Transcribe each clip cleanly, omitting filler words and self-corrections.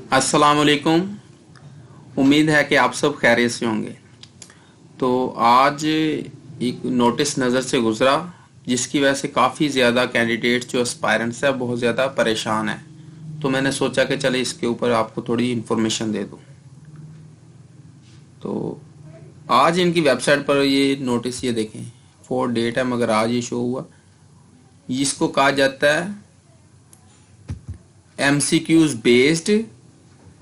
अस्सलाम वालेकुम। उम्मीद है कि आप सब खैरियत से होंगे। तो आज एक नोटिस नज़र से गुजरा जिसकी वजह से काफ़ी ज़्यादा कैंडिडेट्स जो एस्पायरेंट्स है बहुत ज़्यादा परेशान है। तो मैंने सोचा कि चले इसके ऊपर आपको थोड़ी इन्फॉर्मेशन दे दूँ। तो आज इनकी वेबसाइट पर ये नोटिस ये देखें, 4 डेट है मगर आज ये शो हुआ। इसको कहा जाता है MCQs बेस्ड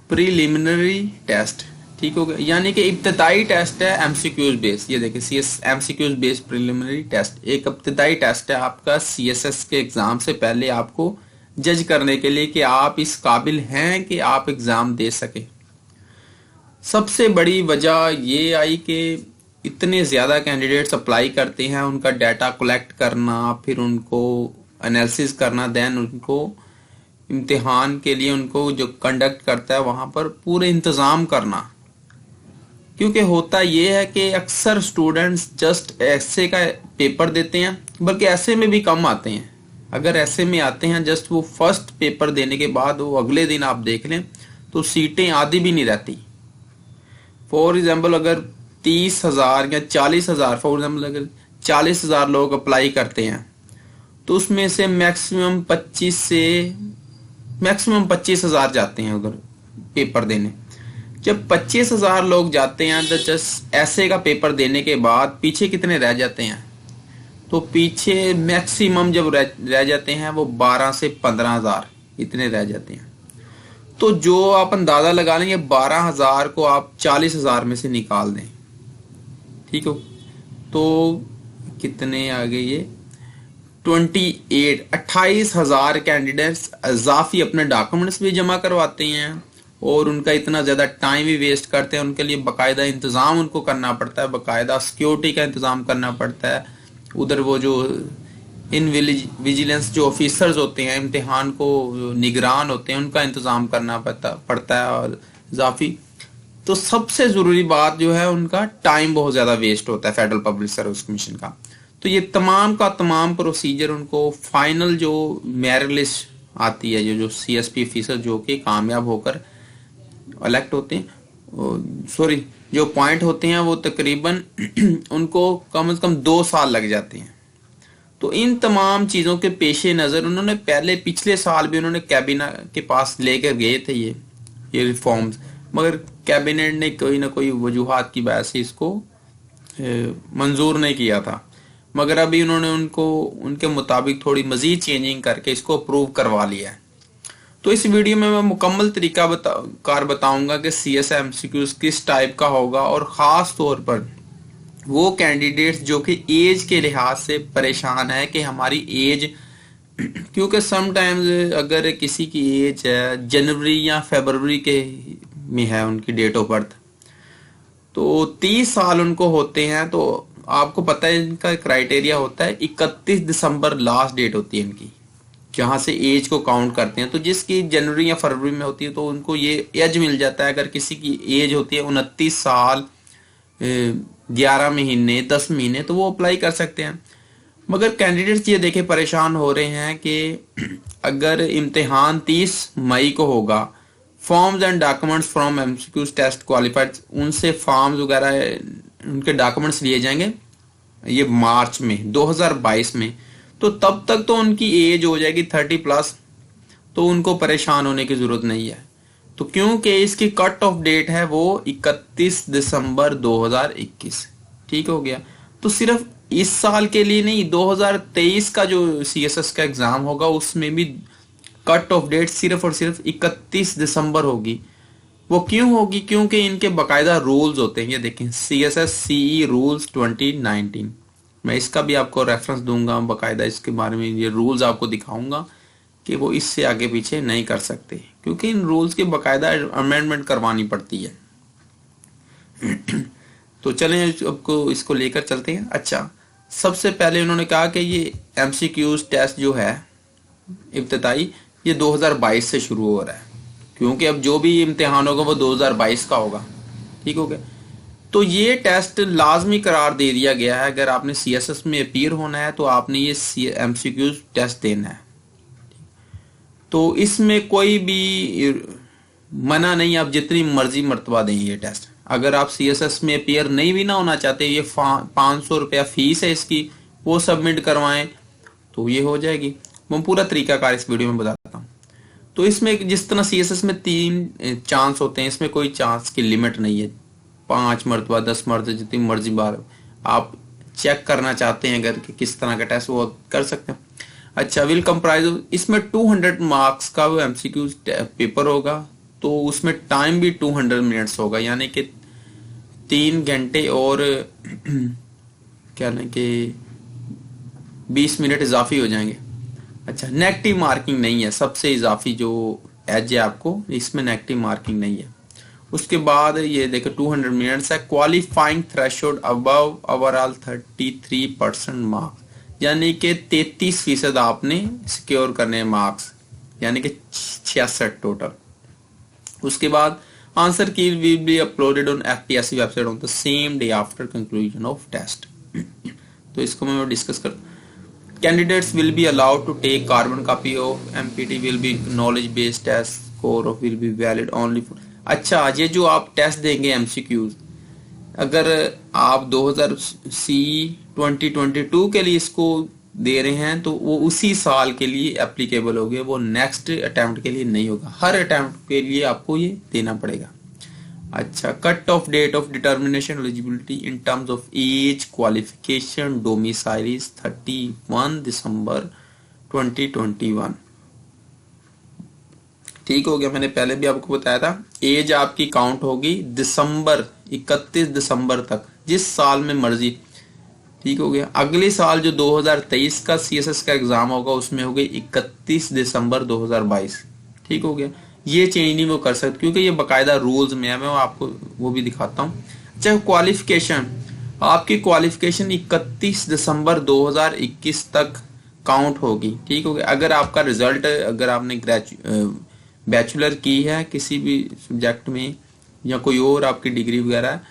प्रीलिमिनरी टेस्ट। ठीक हो गया, यानी कि इब्तदाई टेस्ट है MCQs बेस्ड। ये देखिए MCQs बेस्ड प्रीलिमिनरी टेस्ट एक इब्तदाई टेस्ट है आपका CSS के एग्जाम से पहले, आपको जज करने के लिए कि आप इस काबिल हैं कि आप एग्जाम दे सके। सबसे बड़ी वजह ये आई कि इतने ज़्यादा कैंडिडेट्स अप्लाई करते हैं, उनका डाटा कलेक्ट करना, फिर उनको एनालिसिस करना, देन उनको इम्तिहान के लिए उनको जो कंडक्ट करता है वहाँ पर पूरे इंतज़ाम करना। क्योंकि होता ये है कि अक्सर स्टूडेंट्स जस्ट ऐसे का पेपर देते हैं, बल्कि ऐसे में भी कम आते हैं। अगर ऐसे में आते हैं जस्ट वो फर्स्ट पेपर देने के बाद वो अगले दिन आप देख लें तो सीटें आधी भी नहीं रहती। फॉर एग्जाम्पल अगर 30,000 या 40,000, फॉर एग्जाम्पल अगर 40,000 लोग अप्लाई करते हैं तो उसमें से मैक्सिमम 25,000 जाते हैं उधर पेपर देने। जब 25,000 लोग जाते हैं तो जस्ट ऐसे का पेपर देने के बाद पीछे कितने रह जाते हैं? तो पीछे मैक्सिमम जब रह जाते हैं वो 12 से 15,000 इतने रह जाते हैं। तो जो आप अंदाजा लगा लेंगे 12,000 को आप 40,000 में से निकाल दें, ठीक हो, तो कितने आ गए ये 28,000 कैंडिडेट्स अजाफी अपने डॉक्यूमेंट्स भी जमा करवाते हैं और उनका इतना ज़्यादा टाइम भी वेस्ट करते हैं। उनके लिए बाकायदा इंतज़ाम उनको करना पड़ता है, बाकायदा सिक्योरिटी का इंतज़ाम करना पड़ता है। उधर वो जो इन विजिलेंस जो ऑफिसर्स होते हैं, इम्तिहान को निगरान होते हैं, उनका इंतज़ाम करना पड़ता है और इजाफी। तो सबसे ज़रूरी बात जो है उनका टाइम बहुत ज़्यादा वेस्ट होता है फेडरल पब्लिक सर्विस कमीशन का। तो ये तमाम का तमाम प्रोसीजर उनको फाइनल जो मेरिट लिस्ट आती है, जो CSP ऑफिसर जो कि कामयाब होकर इलेक्ट होते हैं, सॉरी जो पॉइंट होते हैं वो तकरीबन उनको कम से कम 2 साल लग जाते हैं। तो इन तमाम चीज़ों के पेश नज़र उन्होंने पहले पिछले साल भी उन्होंने कैबिनेट के पास लेकर गए थे ये रिफॉर्म्स, मगर कैबिनेट ने कोई ना कोई वजूहात की वजह से इसको मंजूर नहीं किया था। मगर अभी उन्होंने उनके मुताबिक थोड़ी मजीद चेंजिंग करके इसको अप्रूव करवा लिया है। तो इस वीडियो में मैं मुकम्मल तरीका बताऊंगा कि CS MCQs किस टाइप का होगा, और ख़ास तौर पर वो कैंडिडेट्स जो कि एज के लिहाज से परेशान है कि हमारी एज क्योंकि समटाइम्स अगर किसी की एज है जनवरी या फरवरी के में है उनकी डेट ऑफ बर्थ, तो 30 साल उनको होते हैं, तो आपको पता है इनका क्राइटेरिया होता है 31 दिसंबर लास्ट डेट होती है इनकी, जहाँ से एज को काउंट करते हैं। तो जिसकी जनवरी या फरवरी में होती है तो उनको ये एज मिल जाता है। अगर किसी की एज होती है 29 साल 11 महीने 10 महीने तो वो अप्लाई कर सकते हैं। मगर कैंडिडेट्स ये देखे परेशान हो रहे हैं कि अगर इम्तिहान 30 मई को होगा, forms and documents from MCQs test qualified, उनसे फॉर्म्स वगैरह उनके डॉक्यूमेंट्स लिए जाएंगे ये मार्च में 2022 में। तो तब तक तो उनकी एज हो जाएगी 30+, तो उनको परेशान होने की जरूरत नहीं है। तो क्योंकि इसकी कट ऑफ डेट है वो 31 दिसंबर 2021, ठीक हो गया। तो सिर्फ इस साल के लिए नहीं, 2023 का जो CSS का एग्जाम होगा उसमें भी कट ऑफ डेट सिर्फ और सिर्फ 31 दिसंबर होगी। वो क्यों होगी? क्योंकि इनके बाकायदा रूल्स होते हैं। ये देखें CSS CE रूल्स 2019, मैं इसका भी आपको रेफरेंस दूंगा, बाकायदा इसके बारे में ये रूल्स आपको दिखाऊंगा कि वो इससे आगे पीछे नहीं कर सकते, क्योंकि इन रूल्स की बाकायदा अमेंडमेंट करवानी पड़ती है। तो चलें आपको इसको लेकर चलते हैं। अच्छा, सबसे पहले उन्होंने कहा कि ये MCQs टेस्ट जो है इब्तदाई ये 2022 से शुरू हो रहा है, क्योंकि अब जो भी इम्तिहान होगा वो 2022 का होगा, ठीक हो गया। तो ये टेस्ट लाजमी करार दे दिया गया है। अगर आपने CSS में अपीयर होना है तो आपने ये MCQs टेस्ट देना है। तो इसमें कोई भी मना नहीं, आप जितनी मर्जी मर्तबा दें ये टेस्ट। अगर आप सीएसएस में अपीयर नहीं भी ना होना चाहते, ये 500 रुपया फीस है इसकी, वो सबमिट करवाएं तो ये हो जाएगी। मैं पूरा तरीकाकार इस वीडियो में बताता हूँ। तो इसमें जिस तरह सीएसएस में 3 चांस होते हैं, इसमें कोई चांस की लिमिट नहीं है। 5 मरतबा 10 मरतबा जितनी मर्जी बार आप चेक करना चाहते हैं अगर कि किस तरह का टेस्ट, वो कर सकते हैं। अच्छा, विल कंप्राइज, इसमें 200 मार्क्स का वो एमसीक्यू पेपर होगा, तो उसमें टाइम भी 200 मिनट्स होगा, यानी कि 3 घंटे और क्या ना कि 20 मिनट इजाफी हो जाएंगे। अच्छा, नेगेटिव मार्किंग नहीं है, सबसे इजाफी जो एज है आपको, इसमें नेगेटिव मार्किंग नहीं है। उसके बाद ये देखो 200 मिनट्स है। Qualifying threshold above overall 33% marks, यानी कि 33% आपने सिक्योर करने मार्क्स, यानी कि 66 टोटल। उसके बाद answer key will be uploaded on FPSC website on the same day after conclusion of test. तो इसको मैं डिस्कस कर। Candidates will be allowed to take carbon copy of MPT will be knowledge based test score of will be valid only for। अच्छा, ये जो आप test देंगे MCQs, अगर आप 2022 के लिए इसको दे रहे हैं तो वो उसी साल के लिए एप्लीकेबल होगे, वो नेक्स्ट अटेम्प्ट के लिए नहीं होगा। हर अटेम्प्ट के लिए आपको ये देना पड़ेगा। अच्छा, cut off date of determination eligibility in terms of age qualification domicile is 31 December 2021। ठीक हो गया, मैंने पहले भी आपको बताया था। एज आपकी काउंट होगी 31 दिसंबर तक, जिस साल में मर्जी। ठीक हो गया। अगले साल जो 2023 का सीएसएस का एग्जाम होगा उसमें होगी 31 दिसंबर 2022। ठीक हो गया। ये चेंज नहीं वो कर सकते क्योंकि ये बाकायदा रूल्स में है, मैं आपको वो भी दिखाता हूँ। चाहे क्वालिफिकेशन, आपकी क्वालिफिकेशन 31 दिसंबर 2021 तक काउंट होगी। ठीक हो गया। अगर आपका रिजल्ट, अगर आपने बैचलर की है किसी भी सब्जेक्ट में या कोई और आपकी डिग्री वगैरह है,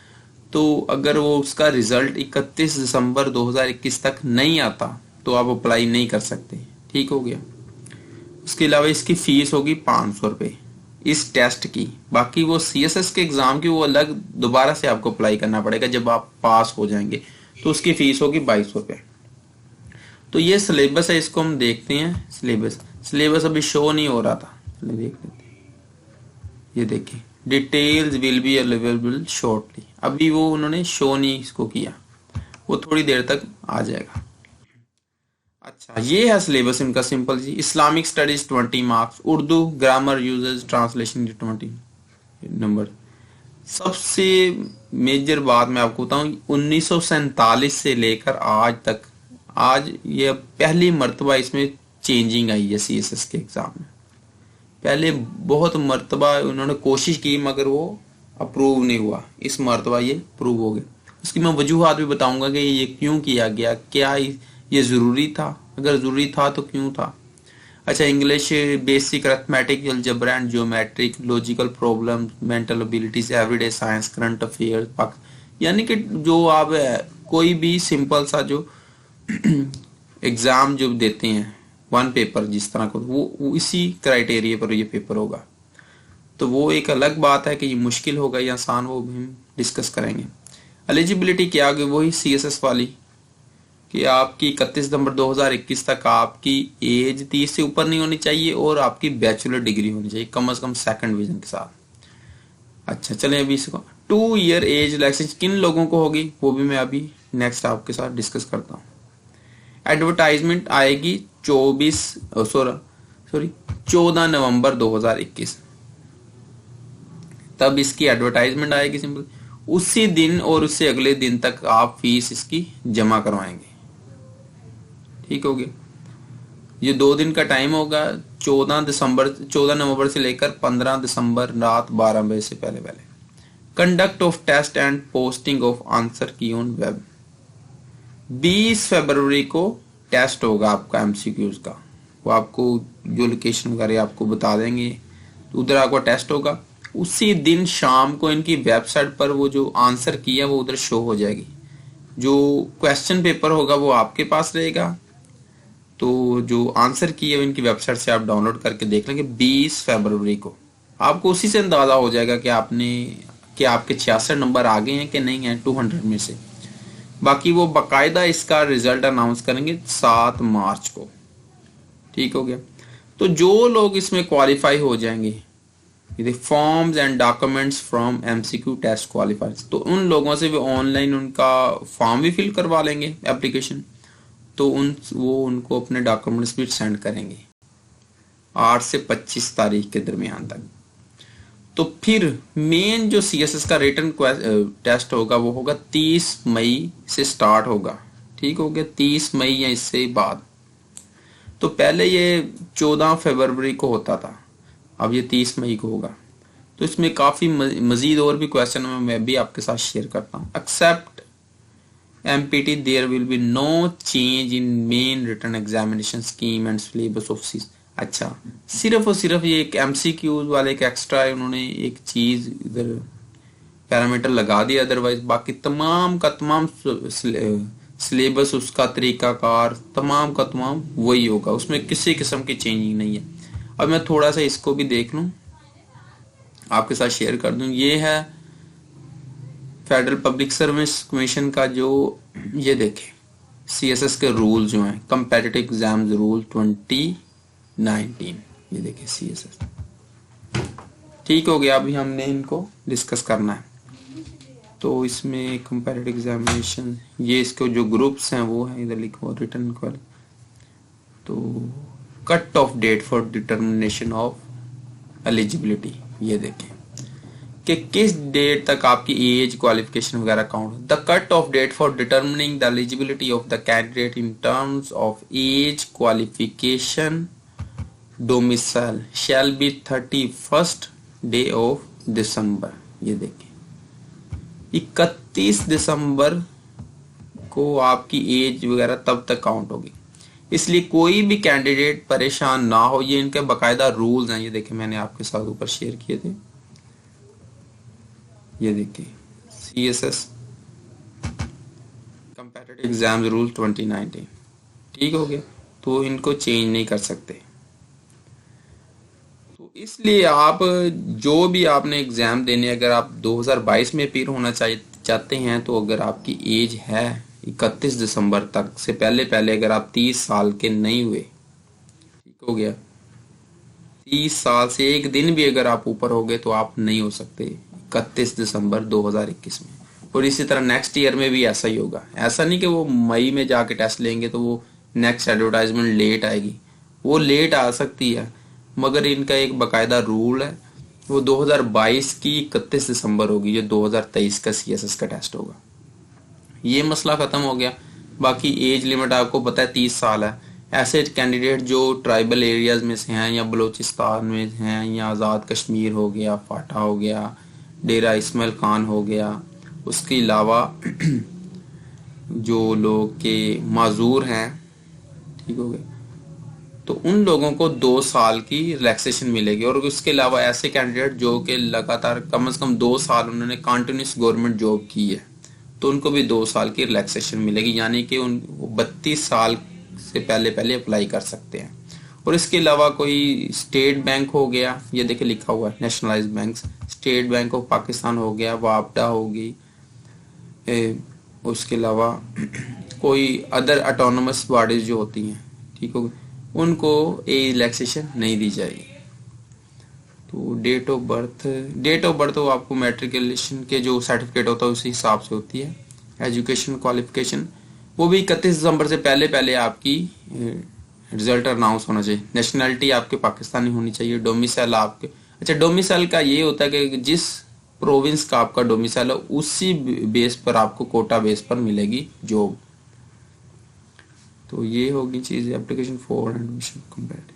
तो अगर वो उसका रिजल्ट 31 दिसंबर 2021 तक नहीं आता तो आप अप्लाई नहीं कर सकते। ठीक हो गया। उसके अलावा इसकी फीस होगी 500 रुपये इस टेस्ट की। बाकी वो सीएसएस के एग्जाम की वो अलग दोबारा से आपको अप्लाई करना पड़ेगा जब आप पास हो जाएंगे, तो उसकी फीस होगी 2200 रुपये। तो ये सिलेबस है, इसको हम देखते हैं। सिलेबस अभी शो नहीं हो रहा था, देख लेते हैं। ये देखिए, details will be available shortly. अभी वो उन्होंने शो नहीं इसको किया, वो थोड़ी देर तक आ जाएगा। अच्छा, ये है सिलेबस इनका सिंपल जी। Islamic studies 20 marks, Urdu grammar uses translation 20 number. सबसे मेजर बात मैं आपको बताऊं, 1947 से लेकर आज तक, आज ये पहली मर्तबा इसमें चेंजिंग आई है सीएसएस के एग्जाम में। पहले बहुत मर्तबा उन्होंने कोशिश की मगर वो अप्रूव नहीं हुआ, इस मर्तबा ये अप्रूव हो गया। उसकी मैं वजूहात भी बताऊंगा कि ये क्यों किया गया, क्या ये जरूरी था, अगर जरूरी था तो क्यों था। अच्छा, English basic arithmetic, algebra and geometric, logical problem, mental abilities, everyday science, current affairs, यानी कि जो आप कोई भी सिंपल सा जो एग्जाम जो देते हैं वन पेपर जिस तरह को, वो इसी क्राइटेरिया पर ये पेपर होगा। तो वो एक अलग बात है कि ये मुश्किल होगा या आसान, वो भी हम डिस्कस करेंगे। एलिजिबिलिटी क्या होगी, वही सीएसएस वाली कि आपकी 31 दिसंबर 2021 तक आपकी एज 30 से ऊपर नहीं होनी चाहिए और आपकी बैचलर डिग्री होनी चाहिए कम से कम 2nd डिवीजन के साथ। अच्छा, चलें अभी इसको 2 ईयर एज रिलैक्सेशन किन लोगों को होगी वो भी मैं अभी नेक्स्ट आपके साथ डिस्कस करता हूँ। एडवर्टाइजमेंट आएगी 14 नवंबर 2021, तब इसकी एडवर्टाइजमेंट आएगी सिंपल। उसी दिन और उससे अगले दिन तक आप फीस इसकी जमा करवाएंगे। ठीक हो गया। ये 2 दिन का टाइम होगा, 14 नवंबर से लेकर 15 दिसंबर रात 12 बजे से पहले। Conduct of test and posting of answer key on web. 20 फरवरी को टेस्ट होगा आपका एमसीक्यूज का, वो आपको जो लोकेशन वगैरह आपको बता देंगे, तो उधर आपका टेस्ट होगा। उसी दिन शाम को इनकी वेबसाइट पर वो जो आंसर की है वो उधर शो हो जाएगी। जो क्वेश्चन पेपर होगा वो आपके पास रहेगा, तो जो आंसर की है इनकी वेबसाइट से आप डाउनलोड करके देख लेंगे 20 फरवरी को। आपको उसी से अंदाजा हो जाएगा कि आपके 66 नंबर आ गए हैं कि नहीं है 200 में से। बाकी वो बाकायदा इसका रिजल्ट अनाउंस करेंगे 7 मार्च को। ठीक हो गया। तो जो लोग इसमें क्वालिफाई हो जाएंगे, forms and documents from MCQ test qualifies, तो उन लोगों से भी ऑनलाइन उनका फॉर्म भी फिल करवा लेंगे एप्लीकेशन, तो वो उनको अपने डॉक्यूमेंट्स भी सेंड करेंगे 8 से 25 तारीख के दरमियान तक। तो फिर मेन जो सीएसएस का रिटन टेस्ट होगा वो होगा 30 मई से स्टार्ट होगा। ठीक हो गया, 30 मई या इससे बाद। तो पहले ये 14 फरवरी को होता था, अब ये 30 मई को होगा। तो इसमें काफी मजीद और भी क्वेश्चन मैं भी आपके साथ शेयर करता हूँ। Except MPT there will be no change in main written examination scheme and syllabus of CSS. अच्छा, सिर्फ और सिर्फ ये एक एमसीक्यूज वाले एक एक्स्ट्रा उन्होंने एक चीज इधर पैरामीटर लगा दिया, अदरवाइज बाकी तमाम का तमाम सिलेबस, उसका तरीकाकार तमाम का तमाम वही होगा, उसमें किसी किस्म की चेंजिंग नहीं है। अब मैं थोड़ा सा इसको भी देख लूं, आपके साथ शेयर कर दूं। ये है फेडरल पब्लिक सर्विस कमीशन का जो, ये देखें सीएसएस के रूल जो हैं, कंपेटिटिव एग्जाम्स रूल 2019, ये देखें सीएसएस। ठीक हो गया, अभी हमने इनको डिस्कस करना है। तो इसमें कंपेटिटिव एग्जामिनेशन, ये इसके जो ग्रुप्स हैं वो है, इधर लिखो रिटन क्वाल। तो cut off date for determination of eligibility, ये देखें कि किस डेट तक आपकी एज क्वालिफिकेशन वगैरह count. The cut off date for determining the eligibility of the candidate in terms of age qualification domicile shall be 31st day of December. ये देखें 31 दिसंबर को आपकी एज वगैरह तब तक काउंट होगी, इसलिए कोई भी कैंडिडेट परेशान ना हो। ये इनके बाकायदा रूल्स हैं, ये देखें मैंने आपके साथ ऊपर शेयर किए थे। ये देखिए सीएसएस कंपेटिटिव एग्जाम्स रूल 2019। ठीक हो गया, तो इनको चेंज नहीं कर सकते। तो इसलिए आप जो भी आपने एग्जाम देने, अगर आप 2022 में अपीयर होना चाहते हैं, तो अगर आपकी एज है 31 दिसंबर तक से पहले पहले, अगर आप 30 साल के नहीं हुए, ठीक हो गया, 30 साल से एक दिन भी अगर आप ऊपर हो गए तो आप नहीं हो सकते 31 दिसंबर 2021 में। और इसी तरह नेक्स्ट ईयर में भी ऐसा ही होगा। ऐसा नहीं कि वो मई में जाके टेस्ट लेंगे तो वो नेक्स्ट एडवर्टाइजमेंट लेट आएगी, वो लेट आ सकती है, मगर इनका एक बाकायदा रूल है, वो 2022 की 31 दिसंबर होगी, जो 2023 का सीएसएस का टेस्ट होगा। ये मसला खत्म हो गया। बाकी एज लिमिट आपको पता है 30 साल है। ऐसे कैंडिडेट जो ट्राइबल एरियाज में से हैं, या बलूचिस्तान में हैं, या आज़ाद कश्मीर हो गया, फाटा हो गया, डेरा इस्माइल खान हो गया, उसके अलावा जो लोग के माजूर हैं, ठीक हो गया, तो उन लोगों को 2 साल की रिलैक्सेशन मिलेगी। और उसके अलावा ऐसे कैंडिडेट जो कि लगातार कम से कम 2 साल उन्होंने कंटिन्यूस गवर्नमेंट जॉब की है, तो उनको भी 2 साल की रिलैक्सेशन मिलेगी, यानी कि उन 32 साल से पहले पहले अप्लाई कर सकते हैं। और इसके अलावा कोई स्टेट बैंक हो गया, ये देखिए लिखा हुआ है nationalised bank, state bank of Pakistan हो गया, वापडा होगी, उसके अलावा कोई अदर ऑटोनोमस बॉडीज जो होती हैं, ठीक हो गया, उनको एज रिलैक्सेशन नहीं दी जाएगी। तो डेट ऑफ बर्थ वो आपको मैट्रिकुलेशन के जो सर्टिफिकेट होता है उसी हिसाब से होती है। एजुकेशन क्वालिफिकेशन वो भी 31 दिसंबर से पहले पहले आपकी रिजल्ट अनाउंस होना चाहिए। नेशनैलिटी आपके पाकिस्तानी होनी चाहिए। डोमिसाइल आपके, अच्छा डोमिसाइल का ये होता है कि जिस प्रोविंस का आपका डोमिसाइल है उसी बेस पर आपको कोटा बेस पर मिलेगी जॉब। तो ये होगी चीज, एप्लीकेशन फॉर एडमिशन कंप्लीट।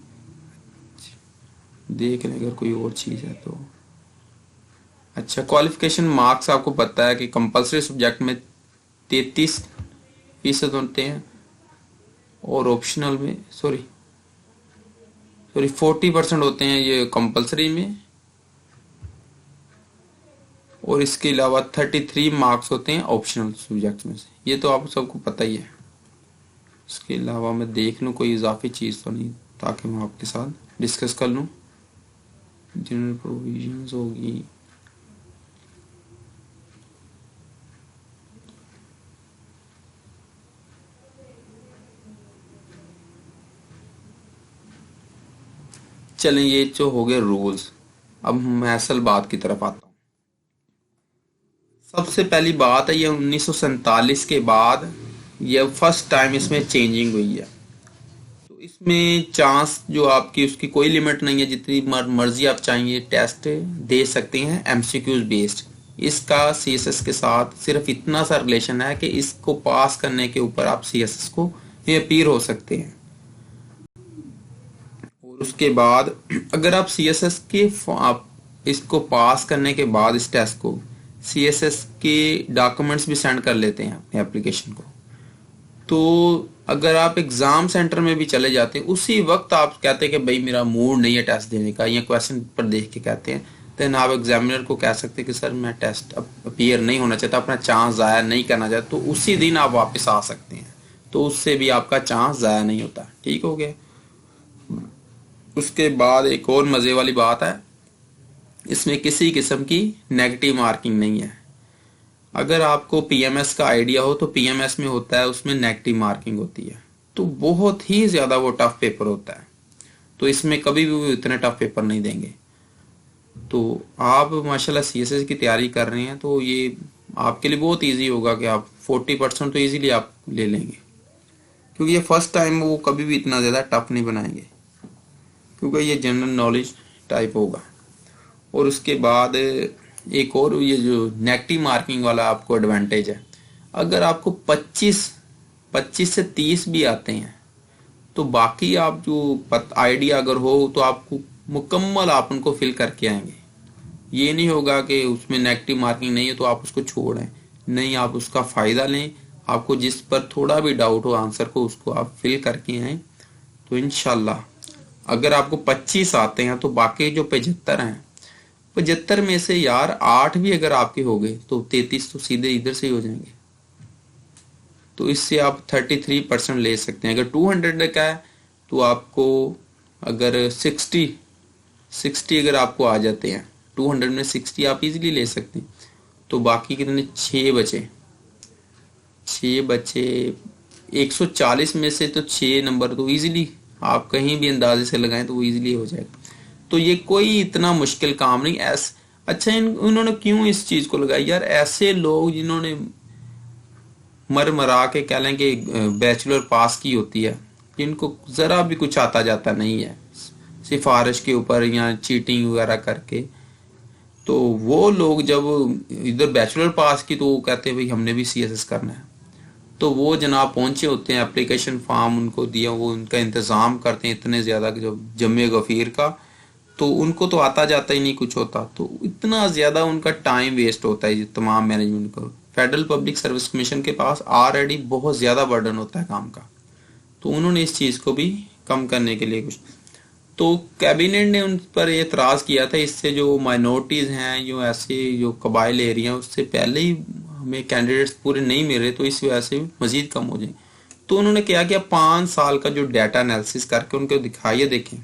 देख लें अगर कोई और चीज है तो। अच्छा, क्वालिफिकेशन मार्क्स आपको पता है कि कंपलसरी सब्जेक्ट में 33% होते हैं, और ऑप्शनल में 40% होते हैं ये कंपलसरी में, और इसके अलावा 33 मार्क्स होते हैं ऑप्शनल सब्जेक्ट में से। ये तो आप सबको पता ही है। इसके अलावा मैं देख लूँ कोई इजाफी चीज़ तो नहीं, ताकि मैं आपके साथ डिस्कस कर लूँ। जनरल प्रोविजंस होगी, चलें ये जो हो गए रूल्स। अब मैं असल बात की तरफ आता हूँ। सबसे पहली बात है ये 1947 के बाद ये फर्स्ट टाइम इसमें चेंजिंग हुई है। तो इसमें चांस जो आपकी उसकी कोई लिमिट नहीं है, जितनी मर्जी आप चाहिए टेस्ट दे सकते हैं एमसीक्यूज बेस्ड। इसका सीएसएस के साथ सिर्फ इतना सा रिलेशन है कि इसको पास करने के ऊपर आप सीएसएस को ये अपीयर हो सकते हैं। और उसके बाद अगर आप सीएसएस के आप इसको पास करने के बाद इस टेस्ट को सीएसएस के डॉक्यूमेंट्स भी सेंड कर लेते हैं अपने एप्लीकेशन को, तो अगर आप एग्जाम सेंटर में भी चले जाते हैं उसी वक्त आप कहते हैं कि भाई मेरा मूड नहीं है टेस्ट देने का, या क्वेश्चन पर देख के कहते हैं, देन आप एग्जामिनर को कह सकते हैं कि सर मैं टेस्ट अपीयर नहीं होना चाहता, अपना चांस ज़ाया नहीं करना चाहता, तो उसी दिन आप वापस आ सकते हैं। तो उससे भी आपका चांस ज़ाया नहीं होता। ठीक हो गया। उसके बाद एक और मज़े वाली बात है, इसमें किसी किस्म की नेगेटिव मार्किंग नहीं है। अगर आपको पीएमएस का आइडिया हो तो पीएमएस में होता है, उसमें नेगेटिव मार्किंग होती है, तो बहुत ही ज्यादा वो टफ पेपर होता है। तो इसमें कभी भी वो इतने टफ पेपर नहीं देंगे। तो आप माशाल्लाह सीएसएस की तैयारी कर रहे हैं तो ये आपके लिए बहुत इजी होगा कि आप 40% तो इजीली आप ले लेंगे, क्योंकि ये फर्स्ट टाइम वो कभी भी इतना ज्यादा टफ नहीं बनाएंगे, क्योंकि ये जनरल नॉलेज टाइप होगा। और उसके बाद एक और ये जो नेगेटिव मार्किंग वाला आपको एडवांटेज है, अगर आपको 25 से 30 भी आते हैं तो बाकी आप जो आइडिया अगर हो तो आपको मुकम्मल आप उनको फिल करके आएंगे। ये नहीं होगा कि उसमें नेगेटिव मार्किंग नहीं है तो आप उसको छोड़ें, नहीं, आप उसका फ़ायदा लें। आपको जिस पर थोड़ा भी डाउट हो आंसर को उसको आप फिल करके आएँ, तो इंशाल्लाह अगर आपको 25 आते हैं तो बाकी जो 75 हैं, 75 में से यार 8 भी अगर आपके हो गए तो 33 तो सीधे इधर से ही हो जाएंगे। तो इससे आप 33% ले सकते हैं। अगर 200 का है तो आपको अगर 60 अगर आपको आ जाते हैं, 200 में 60 आप इजीली ले सकते हैं। तो बाकी कितने 6 बचे 140 में से, तो 6 नंबर तो इजीली आप कहीं भी अंदाजे से लगाएं तो वो इजीली हो जाएगा। तो ये कोई इतना मुश्किल काम नहीं। अच्छा उन्होंने क्यों इस चीज को लगाई यार? ऐसे लोग जिन्होंने मरा के कह लें कि बैचलर पास की होती है, जिनको जरा भी कुछ आता जाता नहीं है सिफारिश के ऊपर या चीटिंग वगैरह करके, तो वो लोग जब इधर बैचलर पास की तो वो कहते हैं भाई हमने भी सीएसएस करना है। तो वो जनाब पहुंचे होते हैं, एप्लीकेशन फॉर्म उनको दिया, वो उनका इंतजाम करते हैं इतने ज्यादा जो जमे गफीर का, तो उनको तो आता जाता ही नहीं कुछ होता, तो इतना ज्यादा उनका टाइम वेस्ट होता है तमाम मैनेजमेंट को। फेडरल पब्लिक सर्विस कमीशन के पास ऑलरेडी बहुत ज्यादा बर्डन होता है काम का, तो उन्होंने इस चीज को भी कम करने के लिए कुछ, तो कैबिनेट ने उन पर एतराज किया था, इससे जो माइनॉरिटीज हैं, जो ऐसे जो कबाइल एरिया उससे पहले ही हमें कैंडिडेट्स पूरे नहीं मिल रहे, तो इस वजह से मजीद कम हो जाए। तो उन्होंने क्या किया, 5 साल का जो डाटा एनालिसिस करके उनको दिखाइए, देखें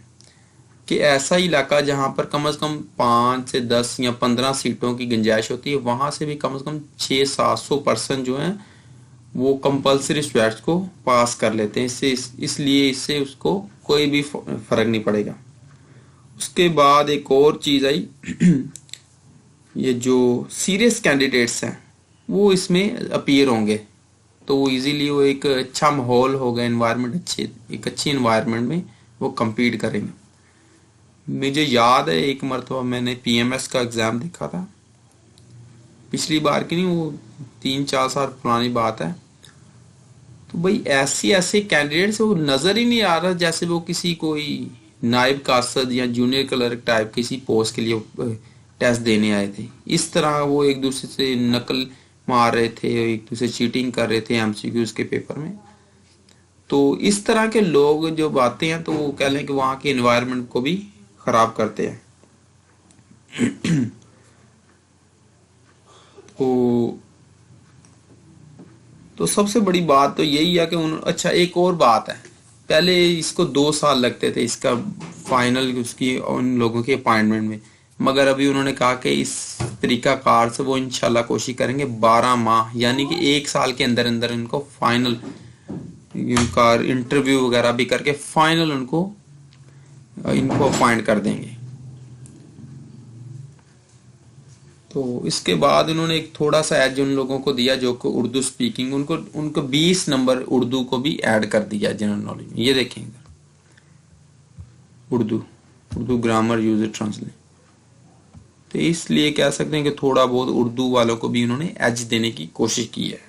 कि ऐसा इलाका जहां पर कम से कम 5 से 10 या 15 सीटों की गुंजाइश होती है, वहां से भी कम से कम 600-700% जो है वो कंपल्सरी स्टूडेंट्स को पास कर लेते हैं। इसलिए इससे उसको कोई भी फर्क नहीं पड़ेगा। उसके बाद एक और चीज आई ये जो सीरियस कैंडिडेट्स हैं वो इसमें अपीयर होंगे, तो वो इजीली वो एक अच्छा माहौल होगा, एनवायरनमेंट एक अच्छी एनवायरनमेंट में वो compete करेंगे। मुझे याद है एक मरतबा मैंने पीएमएस का एग्जाम देखा था, पिछली बार की नहीं, वो 3-4 साल पुरानी बात है। तो भाई ऐसे कैंडिडेट्स वो नजर ही नहीं आ रहा जैसे वो किसी कोई नायब कासद या जूनियर क्लर्क टाइप किसी पोस्ट के लिए टेस्ट देने आए थे। इस तरह वो एक दूसरे से नकल मार रहे थे, एक दूसरे चीटिंग कर रहे थे एमसीक्यूज के पेपर में। तो इस तरह के लोग जो आते हैं तो वो कह लें कि वहाँ के एनवायरनमेंट को भी खराब करते हैं। तो सबसे बड़ी बात तो यही है कि अच्छा एक और बात है, पहले इसको 2 साल लगते थे इसका फाइनल उसकी उन लोगों की अपॉइंटमेंट में। मगर अभी उन्होंने कहा कि इस तरीका कार से वो इंशाल्लाह कोशिश करेंगे 12 माह यानी कि 1 साल के अंदर अंदर इनको फाइनल इनका इंटरव्यू वगैरह भी करके फाइनल इनको अपॉइंट कर देंगे। तो इसके बाद उन्होंने एक थोड़ा सा एज उन लोगों को दिया जो को उर्दू स्पीकिंग, उनको 20 नंबर उर्दू को भी ऐड कर दिया जनरल नॉलेज में। ये देखेंगे उर्दू ग्रामर यूजर ट्रांसलेट। तो इसलिए कह सकते हैं कि थोड़ा बहुत उर्दू वालों को भी उन्होंने एज देने की कोशिश की है।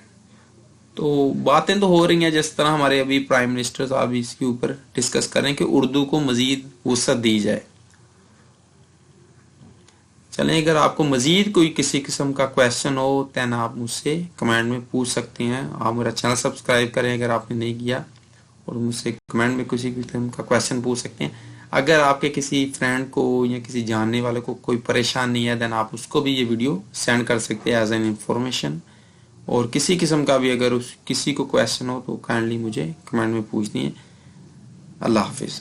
तो बातें तो हो रही हैं, जिस तरह हमारे अभी प्राइम मिनिस्टर साहब इसके ऊपर डिस्कस कर रहे हैं कि उर्दू को मजीद वुसअत दी जाए। चलें, अगर आपको मजीद कोई किसी किस्म का क्वेश्चन हो तो आप मुझसे कमेंट में पूछ सकते हैं। आप मेरा चैनल सब्सक्राइब करें अगर आपने नहीं किया, और मुझसे कमेंट में किसी किस्म का क्वेश्चन पूछ सकते हैं। अगर आपके किसी फ्रेंड को या किसी जानने वाले को कोई परेशानी है देन आप उसको भी ये वीडियो सेंड कर सकते हैं एज एन इंफॉर्मेशन। और किसी किस्म का भी अगर किसी को क्वेश्चन हो तो काइंडली मुझे कमेंट में पूछ दिए। अल्लाह हाफिज़।